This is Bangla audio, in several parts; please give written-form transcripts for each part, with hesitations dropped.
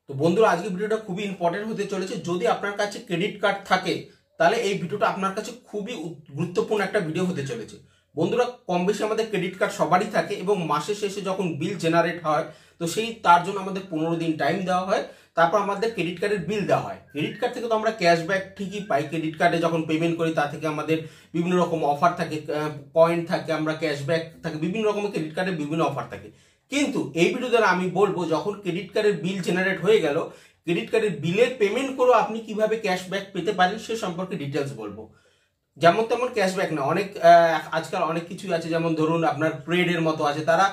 তো বন্ধুরা আজকে ভিডিওটা খুবই ইম্পর্টেন্ট হতে চলেছে। যদি আপনার কাছে ক্রেডিট কার্ড থাকে তাহলে এই ভিডিওটা আপনার কাছে খুবই গুরুত্বপূর্ণ একটা ভিডিও হতে চলেছে। বন্ধুরা কম বেশি আমাদের ক্রেডিট কার্ড সবারই থাকে এবং মাসের শেষে যখন বিল জেনারেট হয় তো তার জন্য আমাদের 15 দিন টাইম দেওয়া হয়, তারপর আমাদের ক্রেডিট কার্ডের বিল দেওয়া হয়। ক্রেডিট কার্ড থেকে তো আমরা ক্যাশব্যাক ঠিকই পাই, ক্রেডিট কার্ডে যখন পেমেন্ট করি তা থেকে আমাদের বিভিন্ন রকম অফার থাকে, পয়েন্ট থাকে, আমরা ক্যাশব্যাক থাকে, বিভিন্ন রকমের ক্রেডিট কার্ডের বিভিন্ন অফার থাকে। কিন্তু এই ভিডিও দ্বারা আমি বলবো যখন ক্রেডিট কার্ডের বিল জেনারেট হয়ে গেল, ক্রেডিট কার্ডের বিলের পেমেন্ট করেও আপনি কিভাবে ক্যাশব্যাক পেতে পারেন সে সম্পর্কে ডিটেলস বলবো। যেমন তেমন ক্যাশব্যাক না, অনেক আজকাল অনেক কিছুই আছে, যেমন ধরুন আপনার ট্রেডের মতো আছে, তারা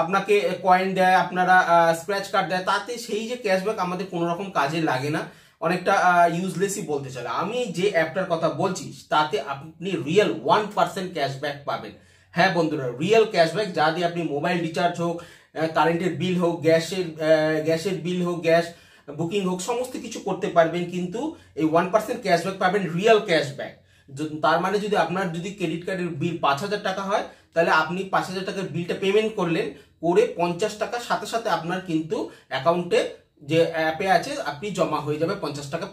আপনাকে কয়েন দেয়, আপনারা স্ক্র্যাচ কার্ড দেয়, তাতে সেই যে ক্যাশব্যাক আমাদের কোনো রকম কাজে লাগে না, অনেকটা ইউজলেসই বলতে চলে। আমি যে অ্যাপটার কথা বলছি তাতে আপনি রিয়েল 1% ক্যাশব্যাক পাবেন। হ্যাঁ বন্ধুরা, রিয়েল ক্যাশব্যাক, যা দিয়ে আপনি মোবাইল রিচার্জ হোক, কারেন্টের বিল হোক, গ্যাসের বিল হোক, গ্যাস বুকিং হোক, সমস্ত কিছু করতে পারবেন। কিন্তু এই 1% ক্যাশব্যাক পাবেন, রিয়েল ক্যাশব্যাক। তার মানে যদি আপনার যদি ক্রেডিট কার্ডের বিল 5,000 টাকা হয় তাহলে আপনি 5,000 টাকার বিলটা পেমেন্ট করলেন, করে 50 টাকার সাথে সাথে আপনার কিন্তু অ্যাকাউন্টে যে অ্যাপে আছে আপনি জমা হয়ে যাবে 50 টাকা,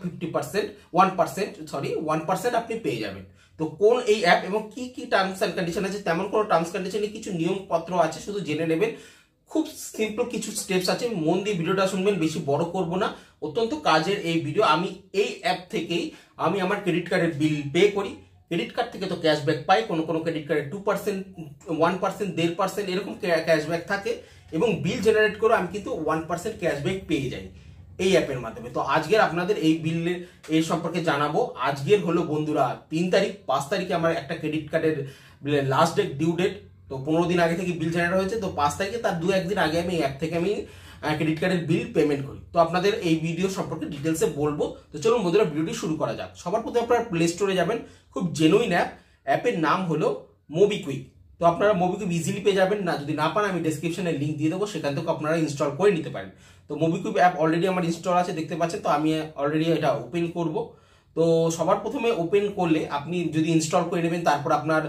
1% আপনি পেয়ে যাবেন। তো কোন এই অ্যাপ এবং কি কি টার্মস অ্যান্ড কন্ডিশন আছে, তেমন কোনো টার্মস কন্ডিশনে কিছু নিয়মপত্র আছে, শুধু জেনে নেবেন। খুব সিম্পল কিছু স্টেপস আছে, মন দিয়ে ভিডিওটা শুনবেন, বেশি বড় করব না, অত্যন্ত কাজের এই ভিডিও। আমি এই অ্যাপ থেকেই আমি আমার ক্রেডিট কার্ডের বিল পে করি। ক্রেডিট কার্ড থেকে তো ক্যাশব্যাক পাই, কোনো কোনো ক্রেডিট কার্ডে 2%, 1%, 1.5% এরকম ক্যাশব্যাক থাকে, এবং বিল জেনারেট করে আমি কিন্তু 1% ক্যাশব্যাক পেয়ে যাই এই অ্যাপের মাধ্যমে। তো আজকের আপনাদের এই বিলের এই সম্পর্কে জানাবো। আজকের হলো বন্ধুরা 3 তারিখ, 5 তারিখে আমার একটা ক্রেডিট কার্ডের বিলের লাস্ট ডেট, ডিউ ডেট। তো 15 দিন আগে থেকে বিল জেনারেট হয়েছে, তো 5 তারিখে তার 2-1 দিন আগে আমি অ্যাপ থেকে আমি ক্রেডিট কার্ডের বিল পেমেন্ট করি। তো আপনাদের এই ভিডিও সম্পর্কে ডিটেলসে বলবো। তো চলুন বন্ধুরা ভিডিওটি শুরু করা যাক। সবার প্রথমে আপনারা প্লে স্টোরে যাবেন, খুব জেনুইন অ্যাপ, অ্যাপের নাম হলো মোবিকুইক। তো আপনারা মোবিকুইক ইজিলি পেয়ে যাবেন, না যদি না পান আমি ডেসক্রিপশনে লিঙ্ক দিয়ে দেবো, সেখান থেকে আপনারা ইনস্টল করে নিতে পারেন। তো মোবিকুইক অ্যাপ অলরেডি আমার ইনস্টল আছে, দেখতে পাচ্ছেন। তো আমি অলরেডি এটা ওপেন করব। তো সবার প্রথমে ওপেন করলে আপনি যদি ইনস্টল করে নেবেন, তারপর আপনার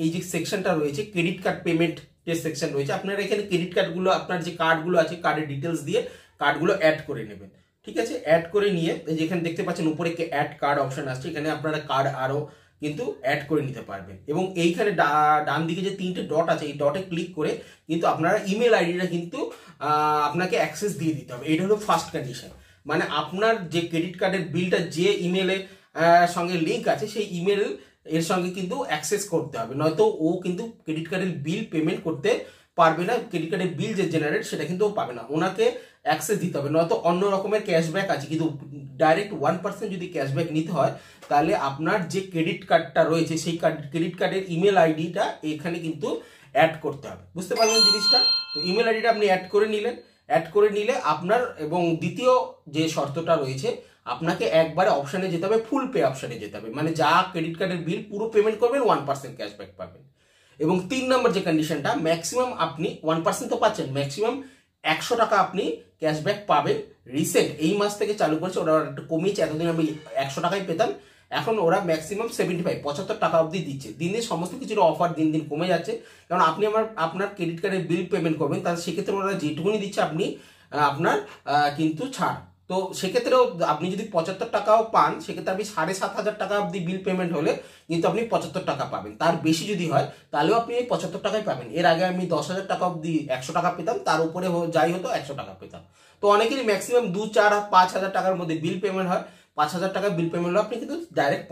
এই যে সেকশনটা রয়েছে ক্রেডিট কার্ড পেমেন্ট সেকশন রয়েছে, আপনারা এখানে ক্রেডিট কার্ডগুলো, আপনার যে কার্ডগুলো আছে কার্ডের ডিটেলস দিয়ে কার্ডগুলো অ্যাড করে নেবেন। ঠিক আছে, অ্যাড করে নিয়ে যেখানে দেখতে পাচ্ছেন উপরে অ্যাড কার্ড অপশন আসছে, এখানে আপনারা কার্ড আরও কিন্তু অ্যাড করে নিতে পারবেন। এবং এইখানে ডান দিকে যে 3টে ডট আছে, এই ডটে ক্লিক করে কিন্তু আপনারা ইমেল আইডিটা কিন্তু আপনাকে অ্যাক্সেস দিয়ে দিতে হবে। এটা হলো ফার্স্ট কন্ডিশন, মানে আপনার যে ক্রেডিট কার্ডের বিলটা যে ইমেলে সঙ্গে লিঙ্ক আছে সেই ইমেল এর সঙ্গে কিন্তু অ্যাক্সেস করতে হবে, নয়তো ও কিন্তু ক্রেডিট কার্ডের বিল পেমেন্ট করতে পারবে না। ক্রেডিট কার্ডের বিল যে জেনারেট সেটা কিন্তু ও পাবে না, ওনাকে অ্যাক্সেস দিতে হবে, নয়তো অন্য রকমের ক্যাশব্যাক আছে। কিন্তু ডাইরেক্ট 1% যদি ক্যাশব্যাক নিতে হয় তাহলে আপনার যে ক্রেডিট কার্ডটা রয়েছে সেই ক্রেডিট কার্ডের ইমেল আইডিটা এখানে কিন্তু অ্যাড করতে হবে। বুঝতে পারলেন জিনিসটা? তো ইমেল আইডিটা আপনি অ্যাড করে নিলেন, অ্যাড করে নিলে আপনার, এবং দ্বিতীয় যে শর্তটা রয়েছে, আপনাকে একবারে অপশানে যেতে হবে, ফুল পে অপশানে যেতে হবে, মানে যা ক্রেডিট কার্ডের বিল পুরো পেমেন্ট করবেন 1% ক্যাশব্যাক পাবেন। এবং 3 নম্বর যে কন্ডিশনটা, ম্যাক্সিমাম আপনি 1% তো পাচ্ছেন, ম্যাক্সিমাম 100 টাকা আপনি ক্যাশব্যাক পাবেন। রিসেন্ট এই মাস থেকে চালু করেছে, ওরা একটু কমিয়েছে, এতদিন আমি 100 টাকাই পেতাম, এখন ওরা ম্যাক্সিমাম 75 টাকা অবধি দিচ্ছে। দিন দিন সমস্ত কিছুর অফার দিন দিন কমে যাচ্ছে, কারণ আপনি আপনার ক্রেডিট কার্ডের বিল পেমেন্ট করবেন, তাহলে সেক্ষেত্রে ওরা যেটুকুনি দিচ্ছে আপনি আপনার কিন্তু ছাড়। তো সেক্ষেত্রেও আপনি যদি 75 টাকাও পান, সেক্ষেত্রে আপনি 7,500 টাকা অবধি বিল পেমেন্ট হলে কিন্তু আপনি 75 টাকা পাবেন। তার বেশি যদি হয় তাহলেও আপনি এই 75 টাকাই পাবেন। এর আগে আমি 10,000 টাকা অবধি 100 টাকা পেতাম, তার উপরে যাই হতো 100 টাকা পেতাম। তো অনেকেরই ম্যাক্সিমাম 2-4-5,000 টাকার মধ্যে বিল পেমেন্ট হয়, 5,000 টাকা বিল পেমেন্ট হলে আপনি কিন্তু ডাইরেক্ট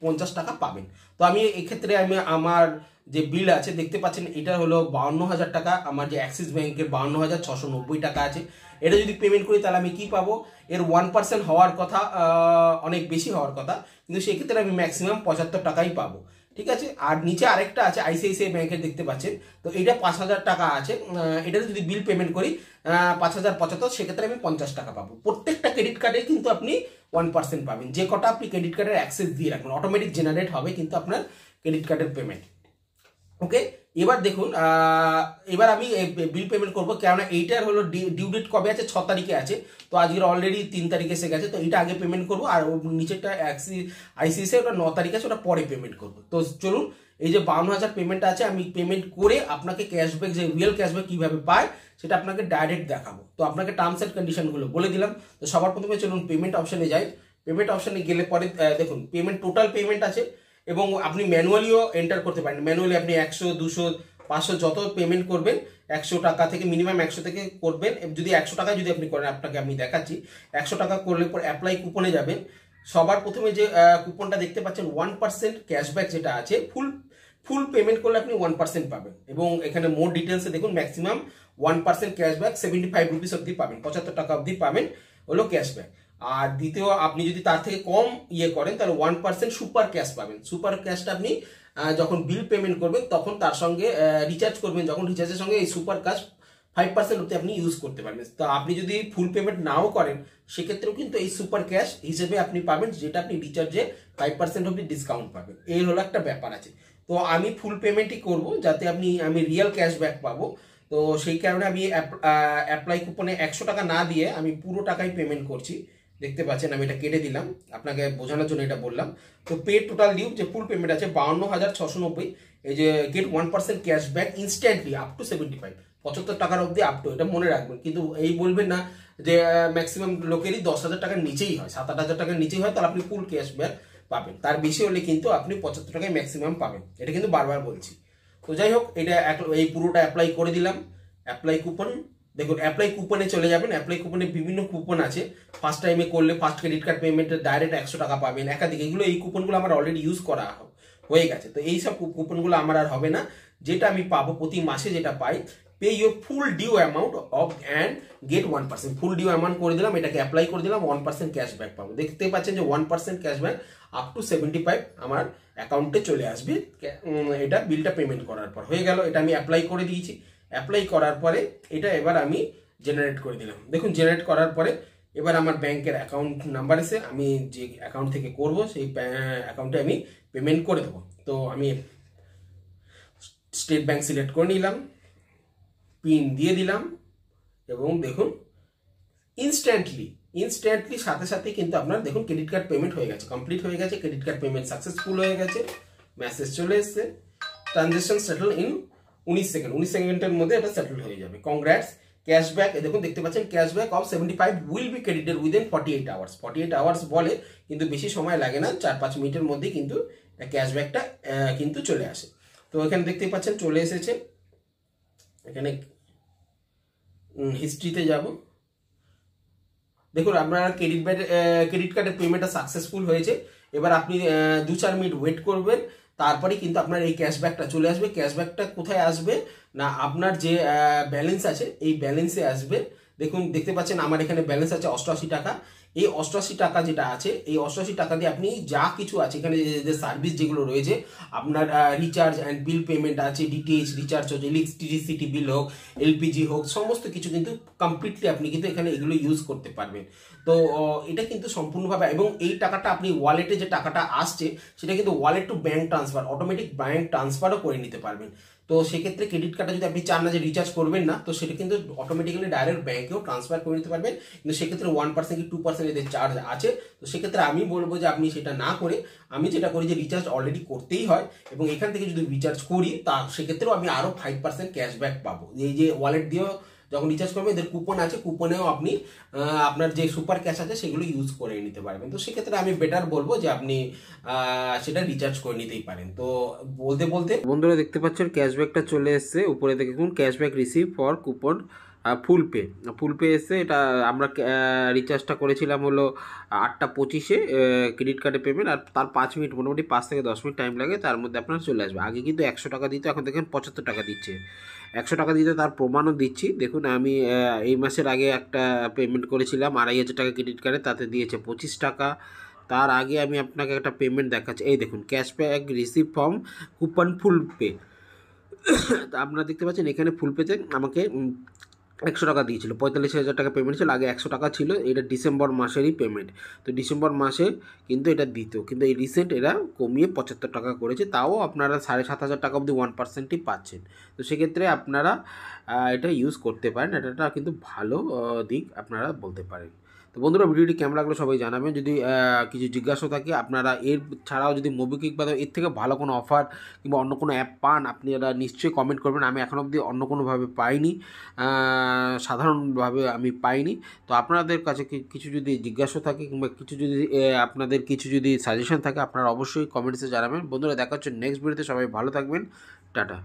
50 টাকা পাবেন। তো আমি এক্ষেত্রে আমার যে বিল আছে দেখতে পাচ্ছেন, এটা হলো 52,000 টাকা, আমার যে অ্যাক্সিস ব্যাংকের 52,690 টাকা আছে। এটা যদি পেমেন্ট করি তাহলে আমি কি পাবো, এর 1% হওয়ার কথা, অনেক বেশি হওয়ার কথা, কিন্তু সেক্ষেত্রে আমি ম্যাক্সিমাম 75 টাকাই পাবো। ঠিক আছে, আর নিচে আরেকটা আছে আইসিআইসিআই ব্যাংকের, দেখতে পাচ্ছেন। তো এটা 5,000 টাকা আছে, এটাতে যদি বিল পেমেন্ট করি 5,075, সেক্ষেত্রে আমি 50 টাকা পাবো। প্রত্যেকটা ক্রেডিট কার্ডে কিন্তু আপনি 1% পাবেন, যে কটা আপনি ক্রেডিট কার্ডের অ্যাক্সেস দিয়ে রাখবেন, অটোমেটিক জেনারেট হবে কিন্তু আপনার ক্রেডিট কার্ডের পেমেন্ট। ওকে, এবার দেখুন, এবার আমি বিল পেমেন্ট করবো, কেননা এইটার হলো ডিউ ডেট কবে আছে, 6 তারিখে আছে। তো আজকের অলরেডি 3 তারিখে এসে গেছে, তো এটা আগে পেমেন্ট করবো, আর নিচেরটা আইসিআইসিআই ওটা 9 তারিখে আছে, ওটা পরে পেমেন্ট করবো। তো চলুন এই যে 52,000 পেমেন্ট আছে, আমি পেমেন্ট করে আপনাকে ক্যাশব্যাক, যে রিয়েল ক্যাশব্যাক কিভাবে পায় সেটা আপনাকে ডাইরেক্ট দেখাবো। তো আপনাকে টার্মস অ্যান্ড কন্ডিশনগুলো বলে দিলাম। তো সবার প্রথমে চলুন পেমেন্ট অপশনে যাই। পেমেন্ট অপশনে গেলে পরে দেখুন পেমেন্ট, টোটাল পেমেন্ট আছে এবং আপনি ম্যানুয়ালিও এন্টার করতে পারেন। ম্যানুয়ালি আপনি 100, 200, 500 যত পেমেন্ট করবেন, 100 টাকা থেকে মিনিমাম 100 থেকে করবেন। যদি 100 টাকায় যদি আপনি করেন, আপনাকে আমি দেখাচ্ছি, 100 টাকা করলে পর অ্যাপ্লাই কুপনে যাবেন। সবার প্রথমে যে কুপনটা দেখতে পাচ্ছেন 1% ক্যাশব্যাক যেটা আছে, ফুল পেমেন্ট করলে আপনি 1% পাবেন। এবং এখানে মোর ডিটেলসে দেখুন ম্যাক্সিমাম 1% ক্যাশব্যাক 75 রুপিস অব্দি পাবেন, 75 টাকা অব্দি পাবেন হলো ক্যাশব্যাক। আর দ্বিতীয়, আপনি যদি তার থেকে কম ইয়ে করেন তাহলে 1% সুপার ক্যাশ পাবেন। সুপার ক্যাশটা আপনি যখন বিল পেমেন্ট করবেন তখন তার সঙ্গে রিচার্জ করবেন, যখন রিচার্জের সঙ্গে এই সুপার ক্যাশ 5% অব্দি আপনি ইউজ করতে পারবেন। তো আপনি যদি ফুল পেমেন্ট নাও করেন সেক্ষেত্রেও কিন্তু এই সুপার ক্যাশ হিসেবে আপনি পাবেন, যেটা আপনি রিচার্জে 5% অব্দি ডিসকাউন্ট পাবেন। এই হলো একটা ব্যাপার আছে। তো আমি ফুল পেমেন্টই করব যাতে আমি রিয়েল ক্যাশব্যাক পাবো। তো সেই কারণে আমি অ্যাপ্লাই কুপনে 100 টাকা না দিয়ে আমি পুরো টাকাই পেমেন্ট করছি। দেখতে পাচ্ছেন আমি এটা কেটে দিলাম, আপনাকে বোঝানোর জন্য এটা বললাম। তো পে টোটাল ডিউ যে ফুল পেমেন্ট আছে 52,690, এই যে get 1% cashback instantly up to 75, 75 টাকার অব্দি আপ টু, এটা মনে রাখবেন। কিন্তু এই বলবেন না যে ম্যাক্সিমাম লোকেরই 10,000 টাকার নিচেই হয়, 7-8 টাকার নিচেই হয়, তাহলে আপনি ফুল ক্যাশব্যাক পাবেন। তার বেশি হলে কিন্তু আপনি 75 টাকায় ম্যাক্সিমাম পাবেন, এটা কিন্তু বারবার বলছি। তো যাই হোক, এটা এই পুরোটা অ্যাপ্লাই করে দিলাম। অ্যাপ্লাই কুপন দেখুন, অ্যাপ্লাই কুপনে চলে যাবেন। অ্যাপ্লাই কুপনে বিভিন্ন কুপন আছে। ফার্স্ট টাইমে করলে ফার্স্ট ক্রেডিট কার্ড পেমেন্টে ডাইরেক্ট 100 টাকা পাবেন একাধিক। এই কুপনগুলো আমার অলরেডি ইউজ করা হয়ে গেছে। তো এই সব কুপনগুলো আমার আর হবে না। যেটা আমি পাবো প্রতি মাসে যেটা পাই, pay your full due amount off and get 1%, full due amount করে দিলাম, এটাকে অ্যাপ্লাই করে দিলাম, 1% ক্যাশব্যাক পাবো। দেখতে পাচ্ছেন যে 1% ক্যাশব্যাক আপ টু 75 আমার অ্যাকাউন্টে চলে আসবে। এটা বিলটা পেমেন্ট করার পর হয়ে গেল। এটা আমি অ্যাপ্লাই করে দিয়েছি। অ্যাপ্লাই করার পরে এটা এবার আমি জেনারেট করে দিলাম। দেখুন জেনারেট করার পরে এবার আমার ব্যাংকের অ্যাকাউন্ট নাম্বার এসে আমি যে অ্যাকাউন্ট থেকে করব সেই অ্যাকাউন্টে আমি পেমেন্ট করে দেবো। তো আমি স্টেট ব্যাংক সিলেক্ট করে নিলাম, পিন দিয়ে দিলাম এবং দেখুন ইনস্ট্যান্টলি সাথে সাথে কিন্তু আপনার দেখুন ক্রেডিট কার্ড পেমেন্ট হয়ে গেছে, কমপ্লিট হয়ে গেছে। ক্রেডিট কার্ড পেমেন্ট সাকসেসফুল হয়ে গেছে, মেসেজ চলে এসছে, ট্রানজাকশন সেটেল ইন 19 সেকেন্ড, 19 সেকেন্ডের মধ্যে এটা সেটেল হয়ে যাবে। কংগ্রাটস। ক্যাশব্যাক দেখুন, দেখতে পাচ্ছেন cashback of 75 will be credited within 48 hours. 48 hours বলে, কিন্তু বেশি সময় লাগে না, 4-5 মিনিটের মধ্যেই কিন্তু ক্যাশব্যাকটা কিন্তু চলে আসে। তো এখানে দেখতে পাচ্ছেন চলে এসেছে। এখানে হিস্ট্রিতে যাব, দেখুন আপনার ক্রেডিট কার্ডের পেমেন্টটা সাকসেসফুল হয়েছে। এবার আপনি 2-4 মিনিট ওয়েট করবেন, তারপরে কিন্তু আপনার এই ক্যাশব্যাকটা চলে আসবে। ক্যাশব্যাকটা কোথায় আসবে না, আপনার যে ব্যালেন্স আছে এই ব্যালেন্সে আসবে। দেখুন দেখতে পাচ্ছেন আমার এখানে ব্যালেন্স আছে 88 টাকা। এই 88 টাকা যেটা আছে, এই 88 টাকা দিয়ে আপনি যা কিছু আছে এখানে যে সার্ভিস যেগুলো রয়েছে, আপনার রিচার্জ অ্যান্ড বিল পেমেন্ট আছে, ডিটিএইচ রিচার্জ হচ্ছে, ইলেকট্রিসিটি বিল হোক, এলপিজি হোক, সমস্ত কিছু কিন্তু কমপ্লিটলি আপনি কিন্তু এখানে এগুলো ইউজ করতে পারবেন। তো এটা কিন্তু সম্পূর্ণভাবে, এবং এই টাকাটা আপনি ওয়ালেটে যে টাকাটা আসছে সেটা কিন্তু wallet to bank transfer, automatic bank ট্রান্সফারও করে নিতে পারবেন। তো সেক্ষেত্রে ক্রেডিট কার্ডে যদি আপনি চান না যে রিচার্জ করবেন না, তো সেটা কিন্তু অটোমেটিক্যালি ডাইরেক্ট ব্যাংকেও ট্রান্সফার করে নিতে পারবেন। কিন্তু সেক্ষেত্রে 1% কি 2% এদের চার্জ আছে। তো সেক্ষেত্রে আমি বলবো যে আপনি সেটা না করে, আমি যেটা করি যে রিচার্জ অলরেডি করতেই হয়, এবং এখান থেকে যদি রিচার্জ করি তা সেক্ষেত্রেও আমি আরও 5% ক্যাশব্যাক পাবো। এই যে ওয়ালেট দিয়েও যখন রিচার্জ করবেন, এদের কুপন আছে, কুপনেও আপনি আপনার যে সুপার ক্যাশ আছে সেগুলো ইউজ করে নিতে পারবেন। তো সেক্ষেত্রে আমি বেটার বলবো যে আপনি সেটা রিচার্জ করে নিতেই পারেন। তো বলতে বলতে বন্ধুরা দেখতে পাচ্ছেন ক্যাশব্যাকটা চলে এসছে। উপরে দেখুন cashback receive for coupon full pay এসছে। এটা আমরা রিচার্জটা করেছিলাম হলো 8:25-এ ক্রেডিট কার্ডে পেমেন্ট, আর তার 5 মিনিট, মোটামুটি 5 থেকে 10 মিনিট টাইম লাগে, তার মধ্যে আপনার চলে আসবে। আগে কিন্তু 100 টাকা দিত, এখন দেখেন 75 টাকা দিচ্ছে। 100 টাকা দিতে তার প্রমাণও দিচ্ছি। দেখুন আমি এই মাসের আগে একটা পেমেন্ট করেছিলাম 2,500 টাকা ক্রেডিট কার্ডে, তাতে দিয়েছে 25 টাকা। তার আগে আমি আপনাকে একটা পেমেন্ট দেখাচ্ছি, এই দেখুন cashback receive from coupon full pay. তা আপনারা দেখতে পাচ্ছেন এখানে ফুল পেতে আমাকে 100 টাকা দিয়েছিল, 45,000 টাকা পেমেন্ট ছিল, আগে 100 টাকা ছিল, এটা ডিসেম্বর মাসেরই পেমেন্ট। তো ডিসেম্বর মাসে কিন্তু এটা দিত, কিন্তু এই রিসেন্ট এরা কমিয়ে 75 টাকা করেছে, তাও আপনারা 7,500 টাকা অবধি 1%ই পাচ্ছেন। তো সেক্ষেত্রে আপনারা এটা ইউজ করতে পারেন, এটা কিন্তু ভালো দিক আপনারা বলতে পারেন। তো বন্ধুরা, ভিডিওটি কেমন লাগলো সবাই জানাবেন। যদি কিছু জিজ্ঞাসা থাকে, আপনারা এর ছাড়াও যদি মোবিকুইক বা এর থেকে ভালো কোনো অফার কিংবা অন্য কোনো অ্যাপ পান, আপনারা নিশ্চয়ই কমেন্ট করবেন। আমি এখন অবধি অন্য কোনোভাবে পাইনি, সাধারণভাবে আমি পাইনি। তো আপনাদের কাছে কিছু যদি জিজ্ঞাসা থাকে কিংবা কিছু যদি আপনাদের কিছু যদি সাজেশন থাকে, আপনারা অবশ্যই কমেন্টসে জানাবেন। বন্ধুরা, দেখা হচ্ছে নেক্সট ভিডিওতে, সবাই ভালো থাকবেন, টাটা।